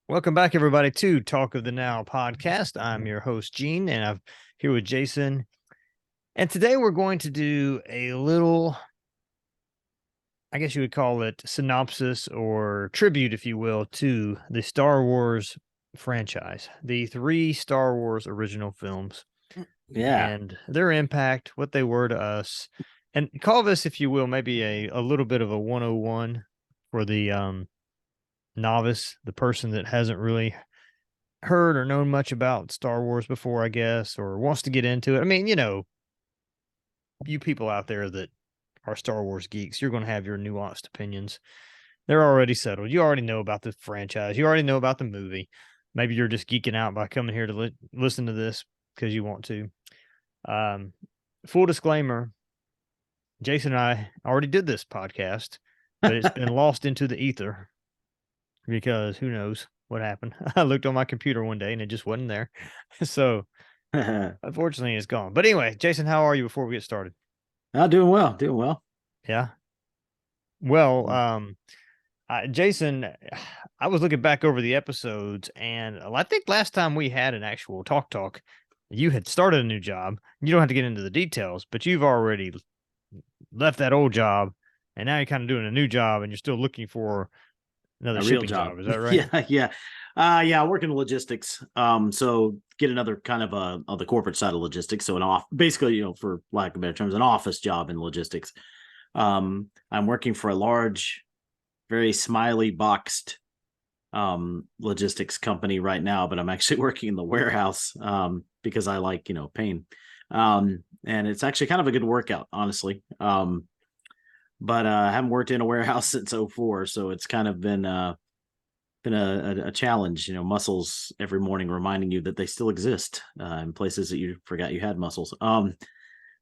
Welcome back, everybody, to Talk of the Now podcast. I'm your host, Gene, and I'm here with Jason. And today we're going to do a little, I guess you would call it synopsis or tribute, if you will, to the Star Wars franchise, the three Star Wars original films Yeah. and their impact, what they were to us. And call this, if you will, maybe a little bit of a 101 for the novice, the person that hasn't really heard or known much about Star Wars before, I guess, or wants to get into it. I mean, you people out there that are Star Wars geeks, you're going to have your nuanced opinions. They're already settled. You already know about the franchise. You already know about the movie. Maybe you're just geeking out by coming here to listen to this because you want to. Full disclaimer, Jason and I already did this podcast, but it's been lost into the ether because who knows what happened. I looked on my computer one day and it just wasn't there. So unfortunately it's gone. But anyway, Jason, how are you before we get started? Doing well, doing well. Yeah. Well, Mm. Jason, I was looking back over the episodes and I think last time we had an actual talk, you had started a new job. You don't have to get into the details, but you've already left that old job and now you're kind of doing a new job and you're still looking for another A real shipping job. job. Is that right? Yeah. I work in logistics. So get another kind of the corporate side of logistics. So basically, for lack of better terms, an office job in logistics. I'm working for a large, very smiley boxed logistics company right now, but I'm actually working in the warehouse because I like, pain. And it's actually kind of a good workout, honestly. But I haven't worked in a warehouse since '04, so it's kind of been a challenge. Muscles every morning reminding you that they still exist in places that you forgot you had muscles.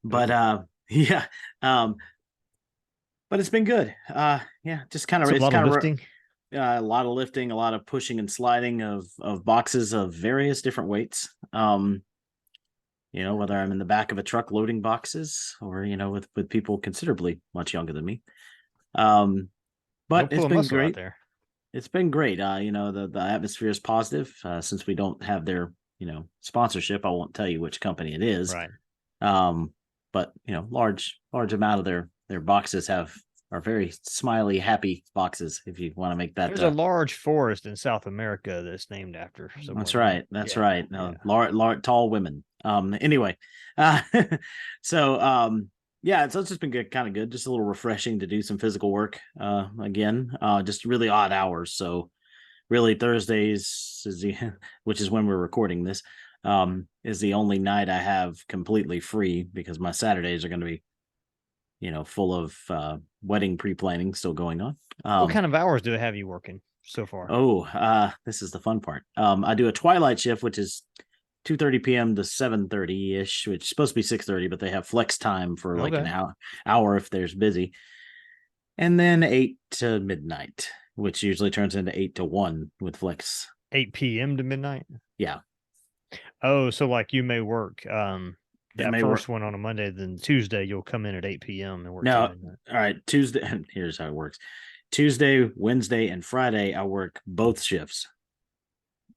But yeah, but it's been good. Yeah, just kind of So a it's lot of kind of lifting. a lot of lifting, a lot of pushing and sliding of boxes of various different weights. Whether I'm in the back of a truck loading boxes or, with people considerably much younger than me. Go But pull it's a been muscle out great. there. It's been great. The atmosphere is positive. Since we don't have their, sponsorship, I won't tell you which company it is. Right. But large amount of their boxes are very smiley, happy boxes. If you want to make that, There's a large forest in South America that's named after that's someone, right? right. That's Yeah, right. yeah. No, large, tall women. Anyway, uh, so yeah, so it's just been good, kind of good, just a little refreshing to do some physical work again. Just really odd hours. So really Thursdays is which is when we're recording this, is the only night I have completely free because my Saturdays are going to be, full of wedding pre-planning still going on. What kind of hours do they have you working so far? This is the fun part. I do a twilight shift, which is 2:30 p.m. to 7:30 ish, which is supposed to be 6:30, but they have flex time for like an Okay. hour if there's busy, and then 8 to midnight, which usually turns into 8 to 1 with flex. 8 p.m. to midnight. Yeah, Oh, so like you may work it that may first work. one on a Monday, then Tuesday you'll come in at 8 p.m. and work till No, midnight. all right. Tuesday, here's how it works. Tuesday, Wednesday, and Friday, I work both shifts.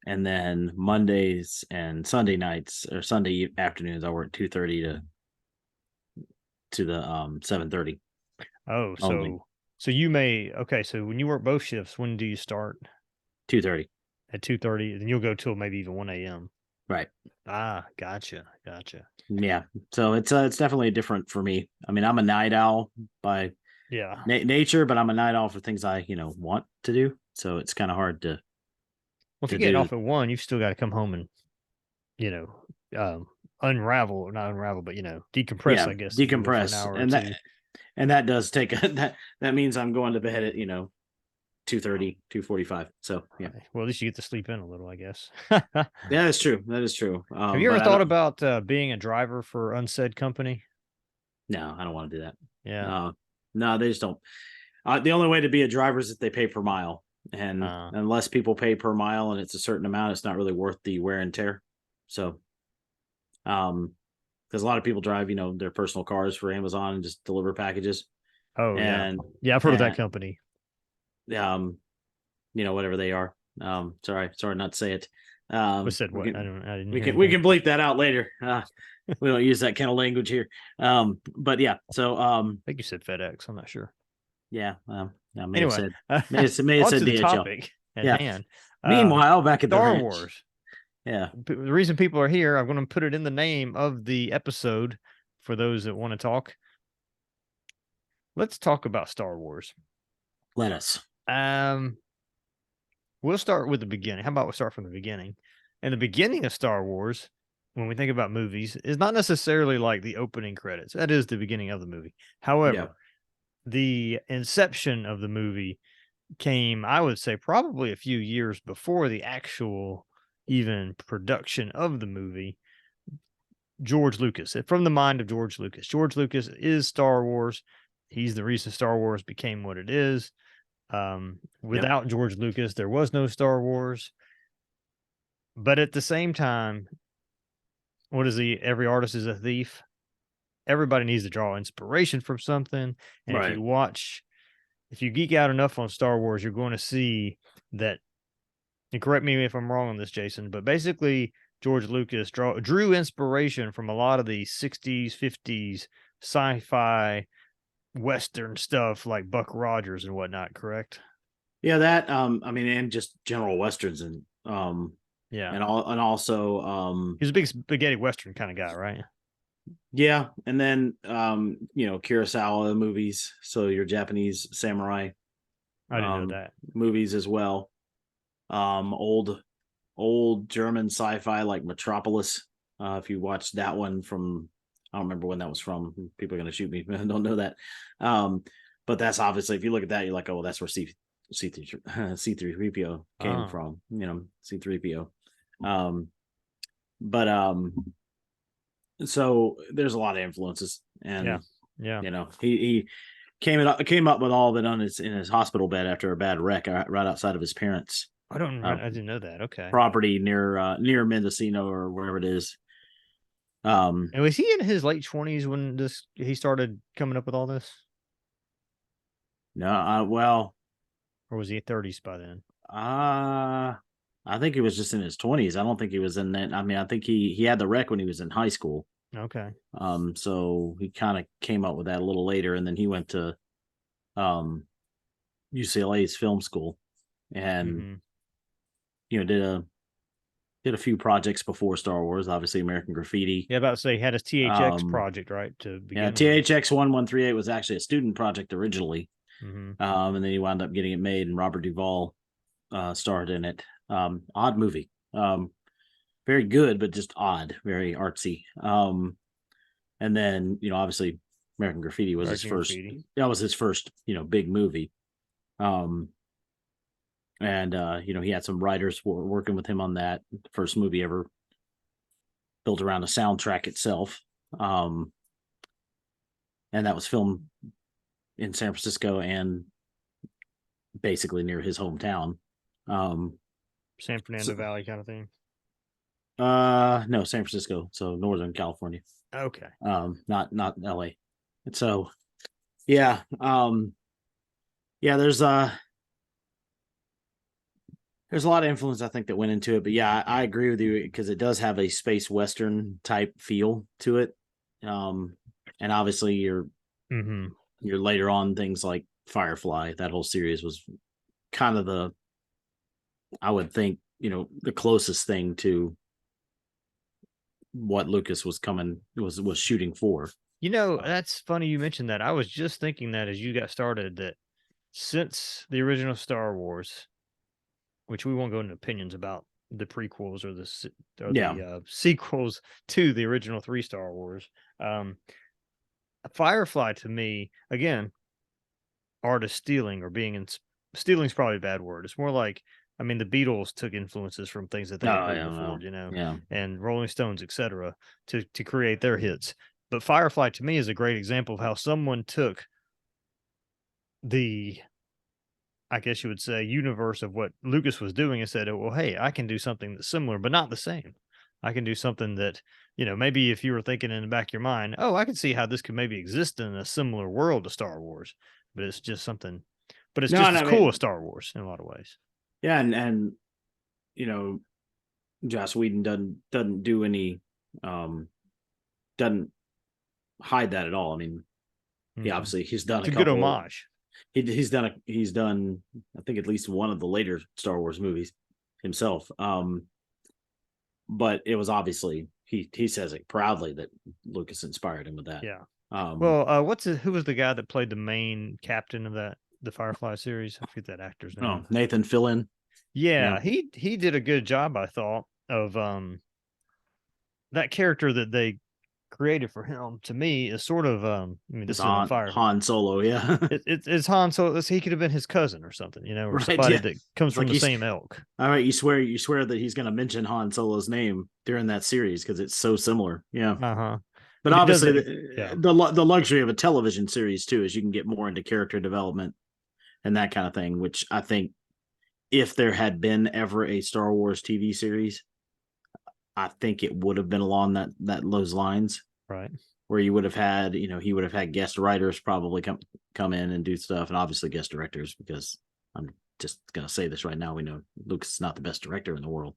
And then Mondays and Sunday nights or Sunday afternoons, I work 2:30 to the 7:30 Oh, only. so you may okay, so when you work both shifts, when do you start? 2:30. At 2:30, then you'll go till maybe even 1 a.m. Right. Ah, gotcha. Yeah. So it's definitely different for me. I mean, I'm a night owl by Yeah. nature, but I'm a night owl for things I, want to do. So it's kind of hard Well, if to you get do. off at 1, you've still got to come home and, you know, unravel or not unravel, but, decompress, Yeah, I guess, if you will, for an decompress. hour or And two. that does take that means I'm going to bed at, 2:30, 2:45. So yeah. Right. Well, at least you get to sleep in a little, I guess. Yeah, that's true. That is true. Have you ever But I thought don't about being a driver for unsaid company? no, I don't want to do that. Yeah. No, they just don't. The only way to be a driver is if they pay per mile, and Uh, unless people pay per mile and it's a certain amount, it's not really worth the wear and tear. So, because a lot of people drive, their personal cars for Amazon and just deliver packages, oh, yeah. and Yeah, I've heard of that and company. whatever they are, Sorry not to say it. Was said We what? can I didn't we hear can we anything. can bleep that out later. We don't use that kind of language here. But yeah, so I think you said FedEx. I'm not sure. yeah, I may have Anyway, said may have on said to the DHL. topic at Yeah. hand. Meanwhile, back at the Star ranch. Wars. Yeah. The reason people are here, I'm going to put it in the name of the episode for those that want to talk. Let's talk about Star Wars. Let us. We'll start with the beginning. How about we start from the beginning? And the beginning of Star Wars, when we think about movies, is not necessarily like the opening credits. That is the beginning of the movie. However, the inception of the movie came, I would say, probably a few years before the actual even production of the movie. George Lucas, from the mind of George Lucas. George Lucas is Star Wars. He's the reason Star Wars became what it is. Without George Lucas, there was no Star Wars. But at the same time, what is every artist is a thief. Everybody needs to draw inspiration from something. And Right. if you geek out enough on Star Wars, you're going to see that, and correct me if I'm wrong on this, Jason, but basically George Lucas drew inspiration from a lot of the 60s, 50s sci-fi Western stuff like Buck Rogers and whatnot, correct? Yeah, that I mean, and just general Westerns and Yeah. and also He's a big spaghetti Western kind of guy, right? yeah, and then Kurosawa movies, so your Japanese samurai I didn't know that. movies as well. Old German sci-fi like Metropolis. If you watched that one from, I don't remember when that was from. People are gonna shoot me. I don't know that. But that's obviously, if you look at that, you're like, oh, that's where C3PO came from. C3PO. So there's a lot of influences, and yeah, he came up with all of it in his hospital bed after a bad wreck right outside of his parents' I didn't know that. Okay. property near Mendocino or wherever it is. And was he in his late 20s when he started coming up with all this? No, well, or was he 30s by then? I think he was just in his 20s. I don't think he was in that. I mean, I think he had the wreck when he was in high school. Okay. So he kind of came up with that a little later, and then he went to UCLA's film school, and did a few projects before Star Wars. Obviously, American Graffiti. Yeah, about to say he had his THX project, right? THX 1138 was actually a student project originally, and then he wound up getting it made, and Robert Duvall starred in it. Odd movie, very good, but just odd, very artsy. And then obviously American Graffiti was his first. That was his first big movie. And he had some writers working with him on that. First movie ever built around a soundtrack itself. And that was filmed in San Francisco and basically near his hometown. San Fernando Valley kind of thing. No, San Francisco, so Northern California. Okay. Not LA. And so yeah, there's a lot of influence, I think, that went into it. But yeah, I agree with you, because it does have a space Western type feel to it. And obviously you're later on things like Firefly. That whole series was kind of I would think, the closest thing to what Lucas was shooting for. That's funny you mentioned that. I was just thinking that as you got started, that since the original Star Wars, which we won't go into opinions about the prequels or the sequels to the original 3 Star Wars. Firefly, to me, again, artist stealing or stealing is probably a bad word. It's more like, I mean, the Beatles took influences from things that they had heard before, and Rolling Stones, etc., to create their hits. But Firefly, to me, is a great example of how someone took the, I guess you would say, universe of what Lucas was doing and said, oh, well, hey, I can do something that's similar, but not the same. I can do something that, maybe if you were thinking in the back of your mind, oh, I can see how this could maybe exist in a similar world to Star Wars, but it's just something, but it's just as cool as Star Wars in a lot of ways. Yeah. And you know, Joss Whedon doesn't do any, um, doesn't hide that at all. I mean, he Mhm. obviously he's done It's a a good couple. homage. He's done I think at least one of the later Star Wars movies himself. But it was obviously he says it proudly that Lucas inspired him with that. Yeah. Um, Well, who was the guy that played the main captain of the Firefly series? I forget that actor's oh, name. Nathan Fillion. Yeah, Yeah, he did a good job, I thought, of that character that they created for him. To me, is sort of I mean, it's this isn't a fire. Han Solo. Yeah, It's Han Solo. He could have been his cousin or something, or right. somebody Yeah, that comes it's like from the he's same ilk. all right. You swear that he's going to mention Han Solo's name during that series because it's so similar. Yeah. Uh-huh. But And it obviously, doesn't. Yeah. the luxury of a television series too is you can get more into character development and that kind of thing. Which I think, if there had been ever a Star Wars TV series, I think it would have been along that those lines, Right. where you would have had, he would have had guest writers probably come in and do stuff, and obviously guest directors, because I'm just gonna say this right now. We know Lucas is not the best director in the world.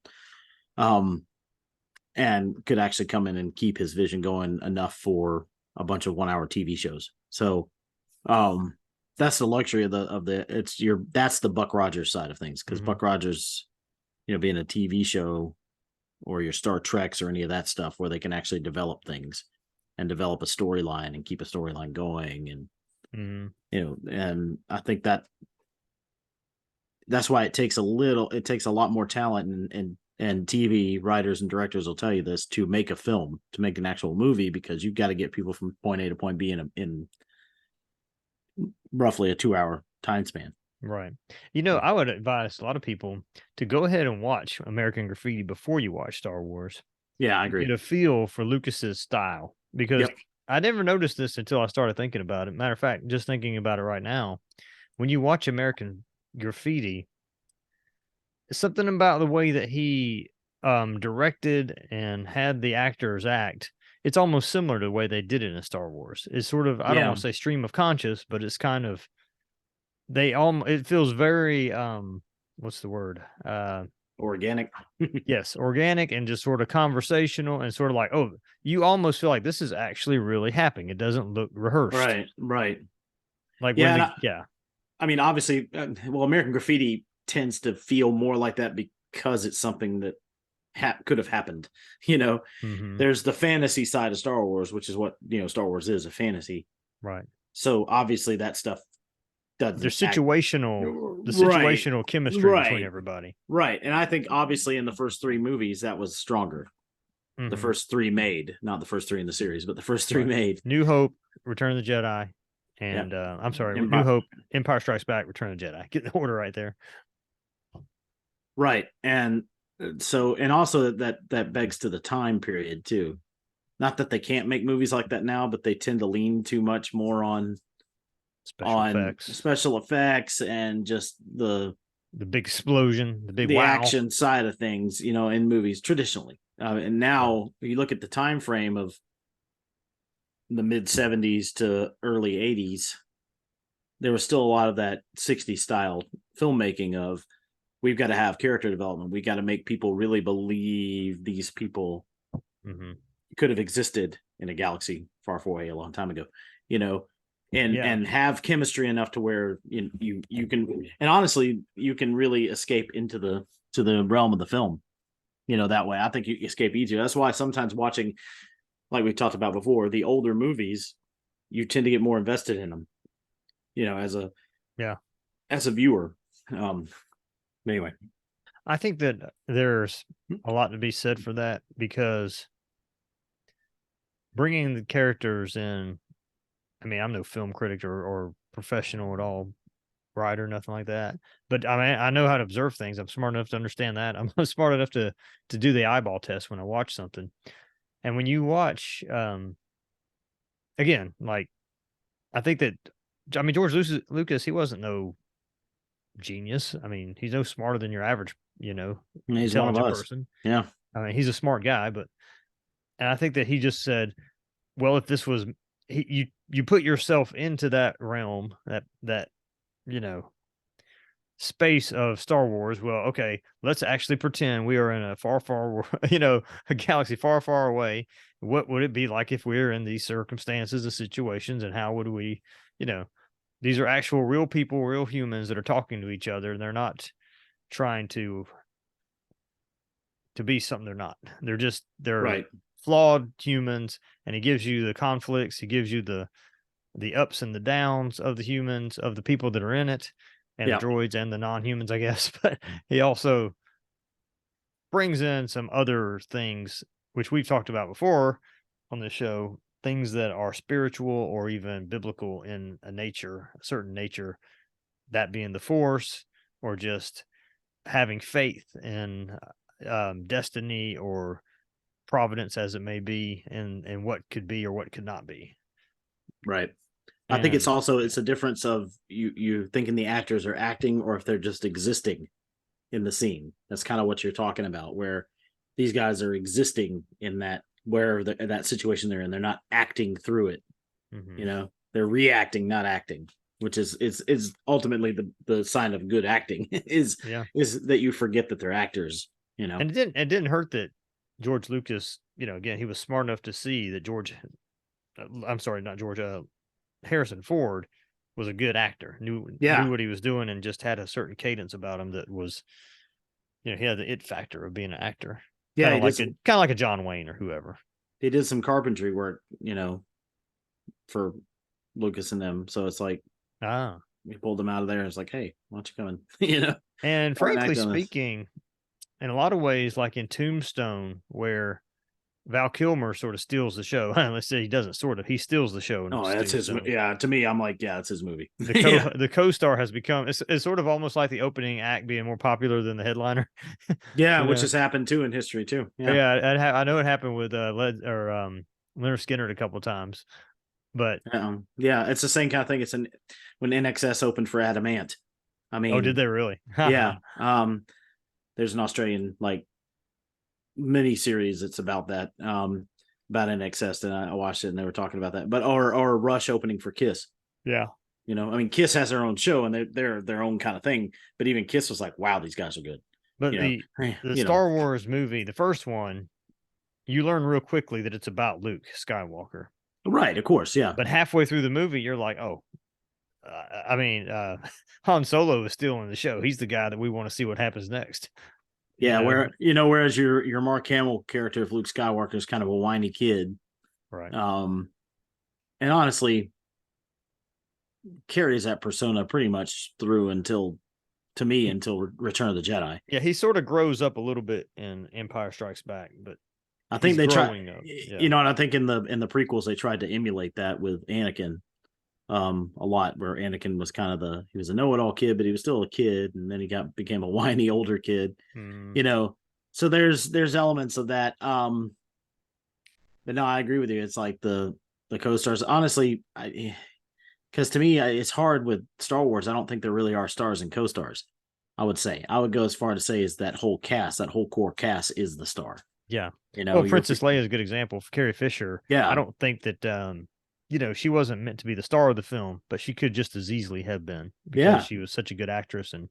And could actually come in and keep his vision going enough for a bunch of 1 hour TV shows. So that's the luxury of that's the Buck Rogers side of things, because Buck Rogers, being a TV show or your Star Treks or any of that stuff where they can actually develop things and develop a storyline and keep a storyline going. And, and I think that's why it takes a lot more talent, and TV writers and directors will tell you this, to make a film, to make an actual movie, because you've got to get people from point A to point B in roughly a 2 hour time span. Right. I would advise a lot of people to go ahead and watch American Graffiti before you watch Star Wars. Yeah, I To agree. get a feel for Lucas's style, because Yep. I never noticed this until I started thinking about it. Matter of fact, just thinking about it right now, when you watch American Graffiti, something about the way that he directed and had the actors act, it's almost similar to the way they did it in Star Wars. It's sort of, I don't Yeah. want to say stream of conscious, but it's kind of, it feels very what's the word? Organic. Yes, organic and just sort of conversational, and sort of like, oh, you almost feel like this is actually really happening. It doesn't look rehearsed. Right. Like Yeah, when and the yeah. I mean, obviously, well, American Graffiti tends to feel more like that because it's something that could have happened. Mhm. There's the fantasy side of Star Wars, which is what Star Wars is, a fantasy. Right. So obviously, that stuff There's doesn't act the right, situational chemistry between right, everybody. right. And I think obviously in the first three movies that was stronger. The Mhm. first three made, not the first three in the series, but the first three Right. made. New Hope, Return of the Jedi, Yeah. and I'm sorry, New Hope, Empire Strikes Back, Return of the Jedi. Get the order right there. Right. And so, and also that begs to the time period too. Not that they can't make movies like that now, but they tend to lean too much more on special effects and just the big explosion, the big the wow. action side of things, in movies traditionally. And now you look at the time frame of the mid 70s to early 80s, there was still a lot of that 60s style filmmaking of, we've got to have character development. We got to make people really believe these people could have existed in a galaxy far, far away a long time ago, and have chemistry enough to where you can, and honestly, you can really escape into the realm of the film, that way. I think you escape easier. That's why sometimes watching, like we talked about before, the older movies, you tend to get more invested in them, as a viewer. Anyway, I think that there's a lot to be said for that, because bringing the characters in, I mean, I'm no film critic or professional at all, writer, nothing like that. But I mean, I know how to observe things. I'm smart enough to understand that. I'm smart enough to do the eyeball test when I watch something. And when you watch, again, like, I think that, I mean, George Lucas, he wasn't no genius. I mean, he's no smarter than your average, he's one of intelligent us. person. Yeah. I mean, he's a smart guy, and I think that he just said, well, if this was, you put yourself into that realm, that, space of Star Wars. Well, okay, let's actually pretend we are in a a galaxy far, far away. What would it be like if we were in these circumstances and situations, and how would we, you know, these are actual real people, real humans that are talking to each other, and they're not trying to be something they're not. They're Right. flawed humans, and he gives you the conflicts, he gives you the ups and the downs of the humans, of the people that are in it, and the Yeah. droids and the non-humans, I guess. But he also brings in some other things which we've talked about before on this show, things that are spiritual or even biblical in a certain nature, that being the force or just having faith in destiny or providence, as it may be, in what could be or what could not be. Right. I think And it's a difference of you thinking the actors are acting or if they're just existing in the scene. That's kind of what you're talking about, where these guys are existing in that situation they're in. They're not acting through it. mhm. They're reacting, not acting, which is ultimately the sign of good acting is Yeah. is that you forget that they're actors. You know. And it didn't hurt that George Lucas, again, he was smart enough to see that I'm sorry, not George, Harrison Ford was a good actor, knew Yeah. what he was doing, and just had a certain cadence about him that was, he had the it factor of being an actor, Yeah. kind of like a John Wayne or whoever. He did some carpentry work. For Lucas and them. So it's like Ah, we pulled them out of there. It's like, hey, why don't you come in? you know, and come and frankly act on this. speaking, in a lot of ways, like in Tombstone, where Val Kilmer sort of steals the show. Let's say he doesn't sort of, he steals the show in Oh, that's his. Tombstone. Yeah, to me, I'm like, yeah, it's his movie. The yeah, the co-star has become, it's sort of almost like the opening act being more popular than the headliner. yeah, you which know, has happened too in history too. Yeah, yeah, I know it happened with Leonard Skinner a couple times, but yeah, it's the same kind of thing. When NXS opened for Adamant. I oh, did mean, they really? yeah, there's an Australian like mini series that's about that, about NXS, and I watched it, and they were talking about that. But or Rush opening for Kiss. Yeah. I mean, Kiss has their own show and they're their own kind of thing. But even Kiss was like, wow, these guys are good. But You know, the Star Wars movie, the first one, you learn real quickly that it's about Luke Skywalker. right? Of course, yeah, But halfway through the movie, you're like, oh, I mean, Han Solo is still in the show. He's the guy that we want to see what happens next. You yeah. know, Whereas your Mark Hamill character of Luke Skywalker is kind of a whiny kid, right? and honestly carries that persona pretty much through until Return of the Jedi. Yeah, he sort of grows up a little bit in Empire Strikes Back, but I he's think they try, growing up. Yeah. and I think in the prequels they tried to emulate that with Anakin, a lot, where Anakin was kind of he was a know-it-all kid, but he was still a kid, and then he became a whiny older kid. Mm, So there's elements of that. But no, I agree with you. It's like the co-stars. Honestly, because to me it's hard with Star Wars. I don't think there really are stars and co-stars. I would go as far to say is that whole cast, that whole core cast is the star. yeah. You know, Well, Princess Leia is a good example. For Carrie Fisher, I yeah, don't think that she wasn't meant to be the star of the film, but she could just as easily have been because yeah, she was such a good actress, and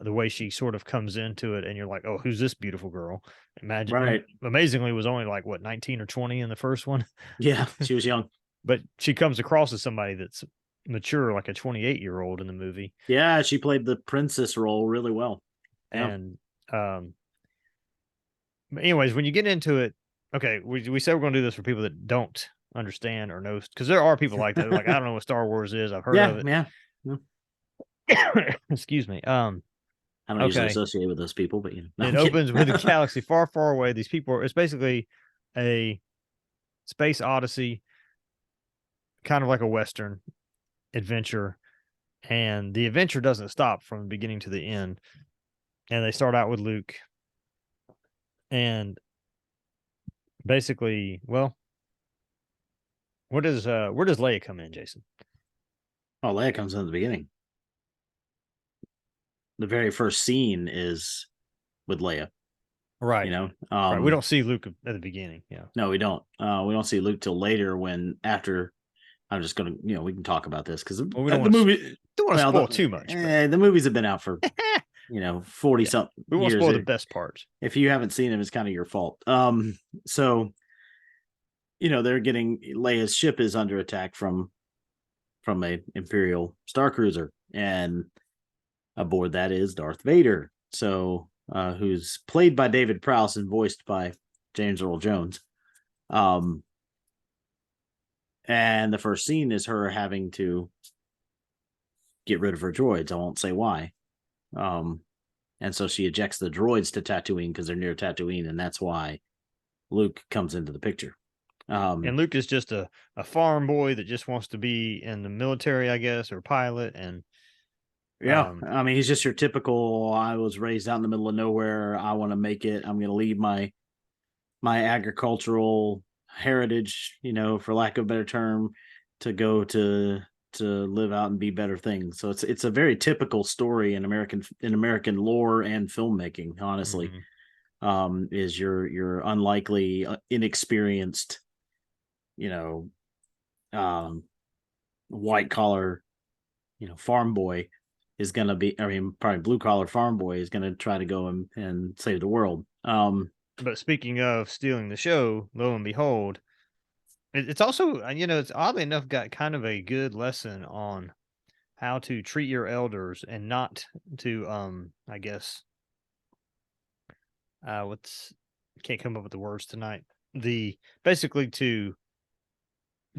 the way she sort of comes into it, and you're like, oh, who's this beautiful girl? Imagine, right, amazingly, was only like what, 19 or 20 in the first one, yeah. She was young. but she comes across as somebody that's mature, like a 28-year-old in the movie. Yeah, she played the princess role really well. Yeah. And um, but anyways, when you get into it, okay, we said we're going to do this for people that don't understand or know, because there are people like that. Like, I don't know what Star Wars is. I've heard Yeah, of it. yeah. Excuse me. I don't usually Okay. associate with those people, but no, It opens with a galaxy far, far away. These people, it's basically a space odyssey, kind of like a Western adventure. And the adventure doesn't stop from the beginning to the end. And they start out with Luke. And basically, well, where does Leia come in, Jason? Oh, Leia comes in at the beginning. The very first scene is with Leia. Right. Right. We don't see Luke at the beginning. Yeah. No, we don't. We don't see Luke till later, when after I'm just gonna, we can talk about this because Well, we the movie, don't want to well, spoil too much, but the movies have been out for 40 yeah, something we won't years. spoil the best parts. If you haven't seen them, it's kind of your fault. So they're getting Leia's ship is under attack from a Imperial star cruiser, and aboard that is Darth Vader. So who's played by David Prowse and voiced by James Earl Jones. And the first scene is her having to get rid of her droids. I won't say why. And so she ejects the droids to Tatooine because they're near Tatooine, and that's why Luke comes into the picture. And Luke is just a farm boy that just wants to be in the military, I guess, or pilot. And yeah, I mean, he's just your typical, I was raised out in the middle of nowhere. I want to make it. I'm going to leave my agricultural heritage, for lack of a better term, to go to live out and be better things. So it's a very typical story in American lore and filmmaking, honestly. Is your unlikely, inexperienced, white collar, farm boy is going to be, probably blue collar farm boy is going to try to go and save the world. But speaking of stealing the show, lo and behold, it's also, it's oddly enough got kind of a good lesson on how to treat your elders and not to, I guess, can't come up with the words tonight. Basically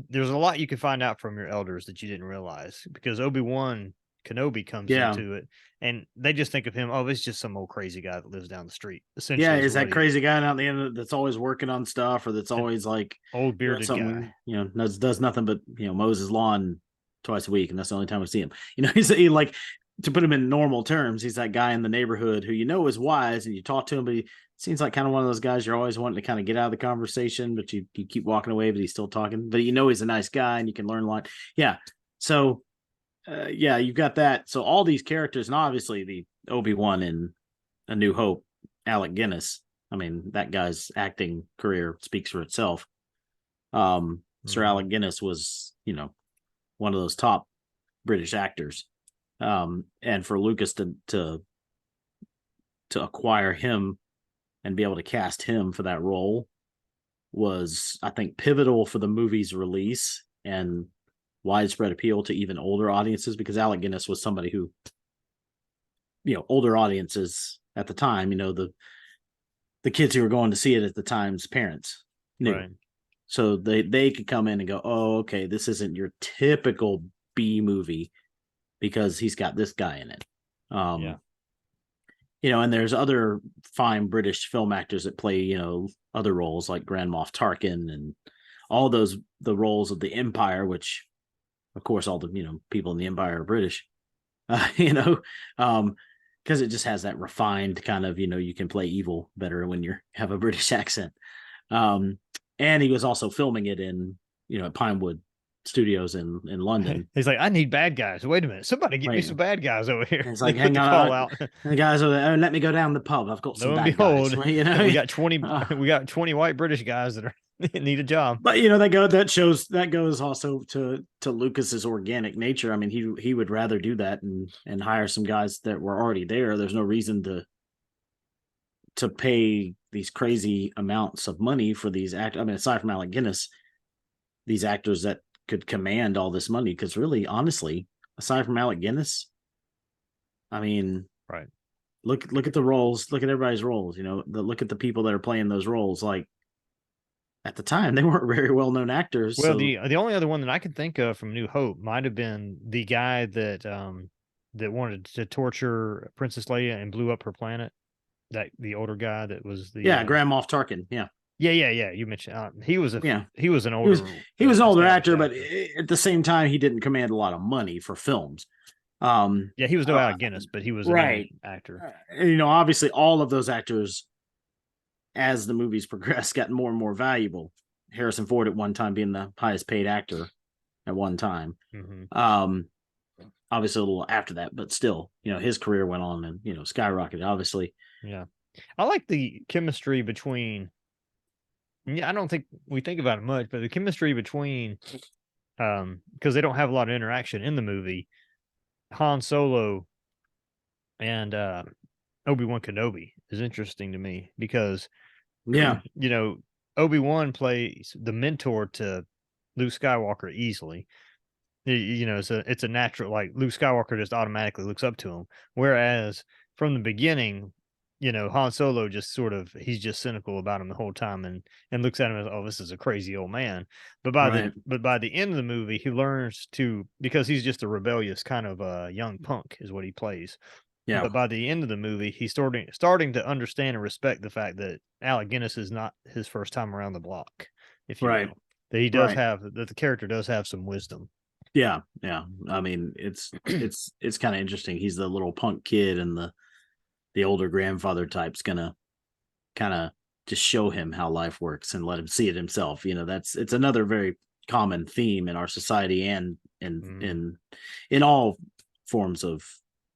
there's a lot you can find out from your elders that you didn't realize, because Obi-Wan Kenobi comes into it and they just think of him, oh, it's just some old crazy guy that lives down the street. Essentially, yeah, is that crazy guy out the end that's always working on stuff, or that's always like old bearded guy, does nothing but mows his lawn twice a week, and that's the only time we see him. He like, to put him in normal terms, he's that guy in the neighborhood who is wise, and you talk to him, but he seems like kind of one of those guys you're always wanting to kind of get out of the conversation, but you keep walking away, but he's still talking. But he's a nice guy, and you can learn a lot. Yeah, so you've got that. So all these characters, and obviously the Obi-Wan in A New Hope, Alec Guinness. I mean, that guy's acting career speaks for itself. Sir Alec Guinness was, one of those top British actors. And for Lucas to acquire him and be able to cast him for that role was, I think, pivotal for the movie's release and widespread appeal to even older audiences, because Alec Guinness was somebody who, older audiences at the time, the kids who were going to see it at the time's parents knew. Right. So they could come in and go, oh, okay, this isn't your typical B movie because he's got this guy in it. And there's other fine British film actors that play, other roles like Grand Moff Tarkin and all the roles of the Empire, which of course all the, people in the Empire are British, because it just has that refined kind of, you can play evil better when you have a British accent. And he was also filming it in, at Pinewood Studios in London. He's like, I need bad guys. Wait a minute, somebody get me some bad guys over here. It's like, hang on, call out. The guys are there, let me go down the pub. I've got some bad guys. We got 20. We got 20 white British guys that need a job. But that goes also to Lucas's organic nature. I mean, he would rather do that and hire some guys that were already there. There's no reason to pay these crazy amounts of money for these actors. I mean, aside from Alec Guinness, these actors that could command all this money, because really, honestly, aside from Alec Guinness, I mean, right, look at the roles, look at everybody's roles, look at the people that are playing those roles. Like, at the time, they weren't very well-known actors. Well, the only other one that I can think of from New Hope might have been the guy that wanted to torture Princess Leia and blew up her planet. The older guy that was the Grand Moff Tarkin. Yeah. You mentioned he was an older he was an older actor, but at the same time he didn't command a lot of money for films. He was no Alec Guinness, but he was an actor. Obviously all of those actors, as the movies progressed, got more and more valuable. Harrison Ford at one time being the highest paid actor at one time. Obviously a little after that, but still, his career went on and skyrocketed, obviously. Yeah, I like the chemistry between. Yeah, I don't think we think about it much, but the chemistry between because they don't have a lot of interaction in the movie. Han Solo and Obi-Wan Kenobi is interesting to me because Yeah. Obi-Wan plays the mentor to Luke Skywalker easily. It's a natural, like Luke Skywalker just automatically looks up to him. Whereas from the beginning, Han Solo just he's just cynical about him the whole time and looks at him as, oh, this is a crazy old man. But by the end of the movie, he learns to, because he's just a rebellious kind of young punk is what he plays. Yeah. But by the end of the movie, he's starting to understand and respect the fact that Alec Guinness is not his first time around the block, if you will. That he does have, that the character does have some wisdom. Yeah. I mean, it's kind of interesting. He's the little punk kid, and the older grandfather type's gonna kind of just show him how life works and let him see it himself. It's another very common theme in our society and in all forms of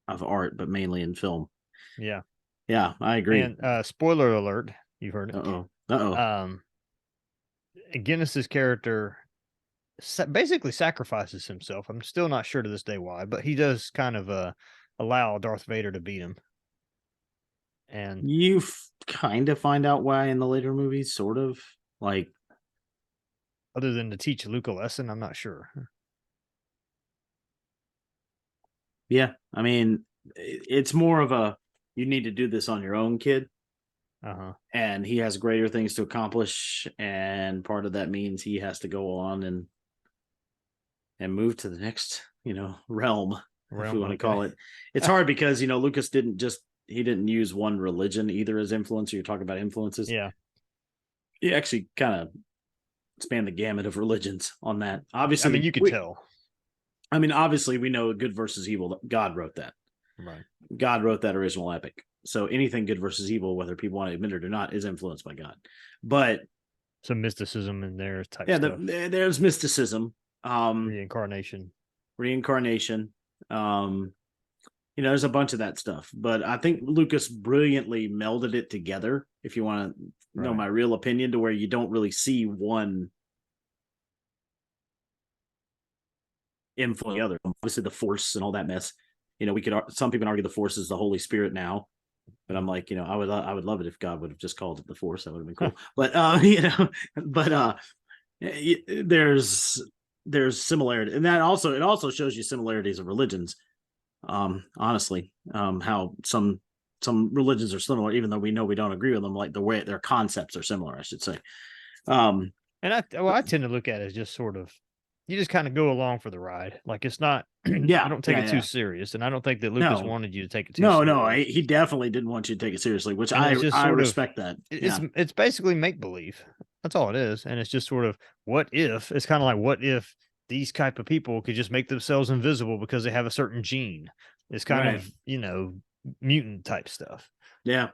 art, but mainly in film. Yeah, I agree. And spoiler alert, you heard it. Guinness's character basically sacrifices himself. I'm still not sure to this day why, but he does kind of allow Darth Vader to beat him. And you kind of find out why in the later movies, sort of, like, other than to teach Luke a lesson, I'm not sure. Yeah, I mean, it's more of a, you need to do this on your own, kid. And he has greater things to accomplish, and part of that means he has to go on and move to the next, realm, if we want to call it. It's hard because Lucas didn't use one religion either as influence. You're talking about influences. Yeah, he actually kind of spanned the gamut of religions on that. Obviously, I mean, you could tell. I mean, obviously, we know good versus evil. God wrote that. Right. God wrote that original epic. So anything good versus evil, whether people want to admit it or not, is influenced by God. But some mysticism in there type stuff. There's mysticism. Reincarnation. There's a bunch of that stuff. But I think Lucas brilliantly melded it together, if you want to know my real opinion, to where you don't really see one influence the other. Obviously, the Force and all that mess. Some people argue the Force is the Holy Spirit now, but I'm like, I would love it if God would have just called it the Force. That would have been cool. But there's similarity, and that it also shows you similarities of religions. Honestly, how some religions are similar, even though we know we don't agree with them. Like the way their concepts are similar, I should say. And I tend to look at it as just sort of, you just kind of go along for the ride. Like, it's not, I don't take it too serious. And I don't think that Lucas wanted you to take it too seriously. No, he definitely didn't want you to take it seriously, which I respect that. It's basically make-believe. That's all it is. And it's just sort of, what if, it's kind of like, what if these type of people could just make themselves invisible because they have a certain gene? It's kind of, mutant type stuff. Yeah.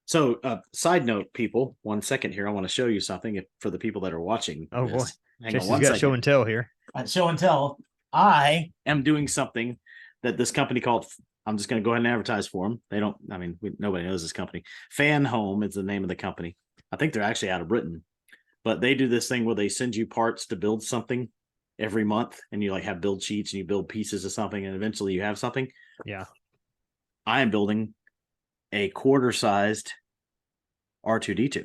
So, side note, people, 1 second here. I want to show you something for the people that are watching. Oh, boy. Jesse's got show and tell here. Show and tell. I am doing something that this company called, I'm just going to go ahead and advertise for them. Nobody knows this company. Fan Home is the name of the company. I think they're actually out of Britain. But they do this thing where they send you parts to build something every month, and you have build sheets and you build pieces of something, and eventually you have something. Yeah. I am building a quarter-sized R2-D2.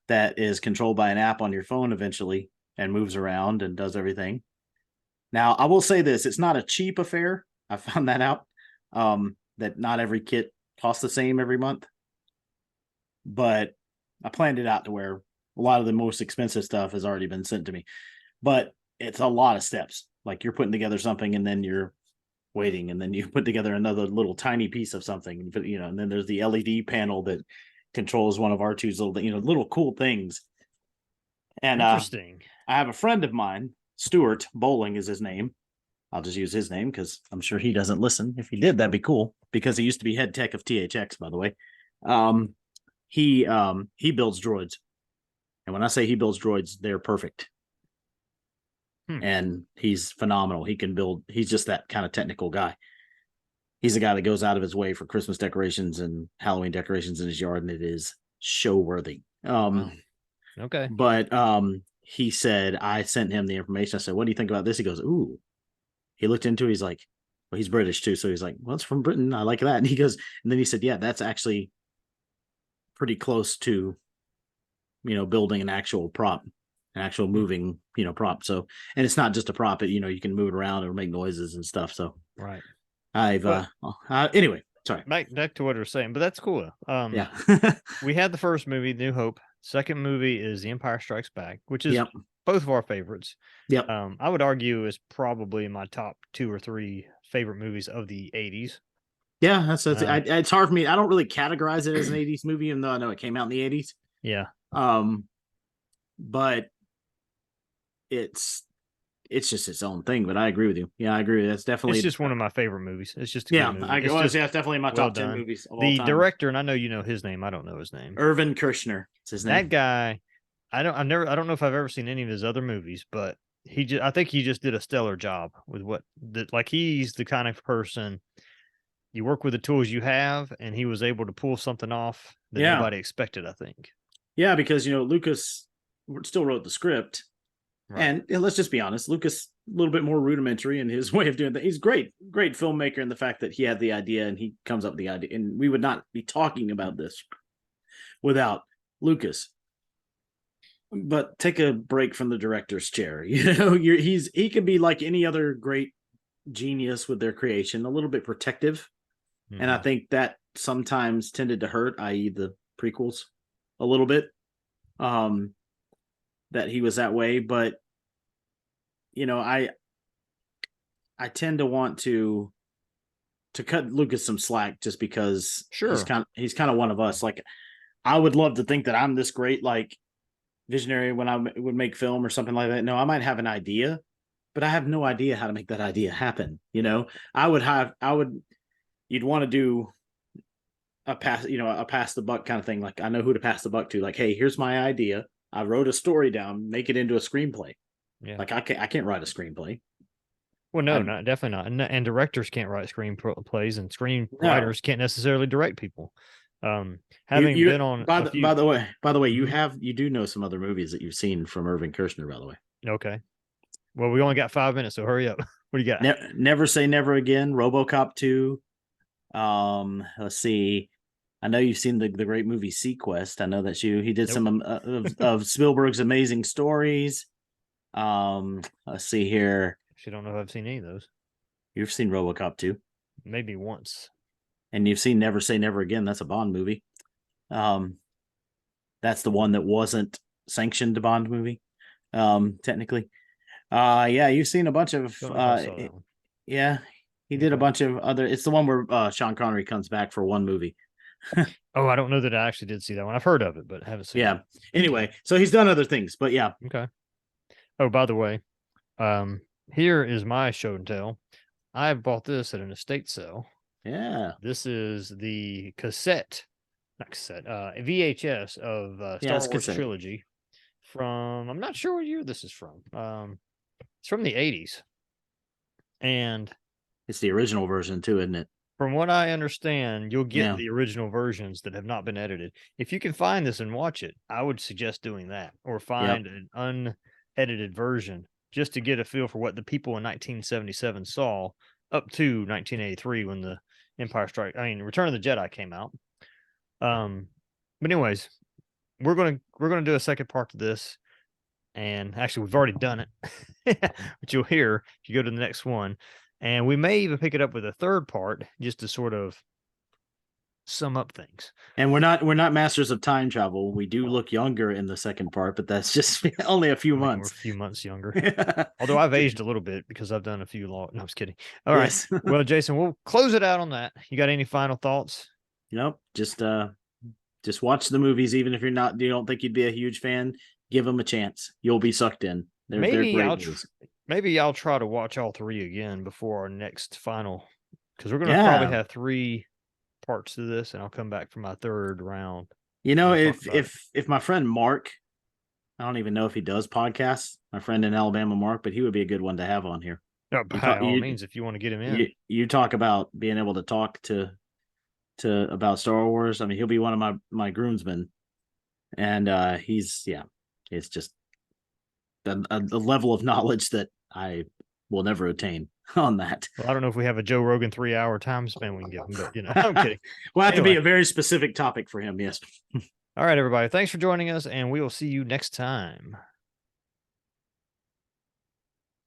That is controlled by an app on your phone eventually, and moves around and does everything. Now, I will say this, it's not a cheap affair. I found that out, that not every kit costs the same every month. But I planned it out to where a lot of the most expensive stuff has already been sent to me. But it's a lot of steps. Like, you're putting together something, and then you're waiting, and then you put together another little tiny piece of something, and then there's the LED panel that controls one of R2's little cool things. And interesting. I have a friend of mine, Stuart Bowling is his name. I'll just use his name because I'm sure he doesn't listen. If he did, that'd be cool, because he used to be head tech of THX, by the way. He builds droids. And when I say he builds droids, they're perfect. And he's phenomenal. He's just that kind of technical guy. He's a guy that goes out of his way for Christmas decorations and Halloween decorations in his yard, and it is show worthy. Okay. But he said I sent him the information. I said, "What do you think about this?" He goes, "Ooh." He looked into it, he's like, well, he's British too. So he's like, well, it's from Britain. I like that. And he goes, and then he said, yeah, that's actually pretty close to, building an actual prop, an actual moving, prop. So, and it's not just a prop, you can move it around or make noises and stuff. So Right. I've, But anyway, sorry. back to what we were saying, but that's cool. Yeah. We had the first movie, New Hope. Second movie is The Empire Strikes Back, which is Yep. both of our favorites. Yep. I would argue is probably my top 2 or 3 favorite movies of the 80s. Yeah. It's hard for me. I don't really categorize it as an 80s movie, even though I know it came out in the 80s. Yeah. But it's just its own thing. But I agree with you. Yeah, I agree. That's definitely It's just one of my favorite movies. It's just a yeah. good movie. I It's well, just that's definitely my well top 10 done. movies of all The time. director, and I know you know his name. I don't know his name. Irvin Kershner. It's his name. That guy, I don't know if I've ever seen any of his other movies, but I think he just did a stellar job with like he's the kind of person you work with the tools you have, and he was able to pull something off that Yeah. nobody expected, I think. Yeah, because Lucas still wrote the script. Right. And let's just be honest, Lucas a little bit more rudimentary in his way of doing that. He's great filmmaker in the fact that he had the idea and he comes up with the idea. And we would not be talking about this without Lucas. But take a break from the director's chair. He could be like any other great genius with their creation, a little bit protective. Mhm. And I think that sometimes tended to hurt, i.e. the prequels a little bit. That he was that way, but I tend to want to cut Lucas some slack just because Sure. he's kind of one of us. Like I would love to think that I'm this great like visionary when I would make film or something like that. No, I might have an idea, but I have no idea how to make that idea happen. You'd want to do a pass the buck kind of thing. Like I know who to pass the buck to. Like, hey, here's my idea. I wrote a story down, make it into a screenplay. Yeah. Like I can't write a screenplay. Well, no, definitely not. And directors can't write screenplays, and screenwriters can't necessarily direct people. Having been on by the way, Mhm. you do know some other movies that you've seen from Irvin Kershner, by the way. Okay. Well, we only got 5 minutes, so hurry up. What do you got? Never Say Never Again, RoboCop 2. Let's see. I know you've seen the great movie Sequest. I know that he did some of Spielberg's amazing stories. Let's see here. Actually, don't know if I've seen any of those. You've seen RoboCop 2? Maybe once. And you've seen Never Say Never Again. That's a Bond movie. That's the one that wasn't sanctioned a Bond movie, technically. Yeah, you've seen a bunch of yeah, he did a bunch of other. It's the one where Sean Connery comes back for one movie. Oh, I don't know that I actually did see that one. I've heard of it, but haven't seen it. Anyway, so he's done other things, but yeah. Okay. Oh, by the way, here is my show and tell. I bought this at an estate sale. Yeah. This is the VHS of Star Wars trilogy from, I'm not sure what year this is from. It's from the 80s. And it's the original version too, isn't it? From what I understand, you'll get the original versions that have not been edited. If you can find this and watch it, I would suggest doing that, or find an unedited version just to get a feel for what the people in 1977 saw up to 1983 when the Return of the Jedi came out. But anyways, we're gonna do a second part to this, and actually we've already done it, but you'll hear if you go to the next one. And we may even pick it up with a third part just to sort of sum up things. And we're not masters of time travel. We do look younger in the second part, but that's just only a few months. We're a few months younger. Although I've aged a little bit because I've done a few No, I'm just kidding. All right. Well, Jason, we'll close it out on that. You got any final thoughts? Nope. Just watch the movies, even if you don't think you'd be a huge fan. Give them a chance. You'll be sucked in. They're great Maybe I'll try to watch all 3 again before our next final, because we're going to probably have 3 parts to this, and I'll come back for my third round. If my friend Mark, I don't even know if he does podcasts, my friend in Alabama, Mark, but he would be a good one to have on here. No, by all means, if you want to get him in. You talk about being able to talk to about Star Wars. I mean, he'll be one of my groomsmen, and he's it's just a level of knowledge that I will never attain on that. Well, I don't know if we have a Joe Rogan 3-hour time span we can give him, but I'm kidding. Well, that could be Anyway. a very specific topic for him. Yes. All right, everybody. Thanks for joining us, and we will see you next time.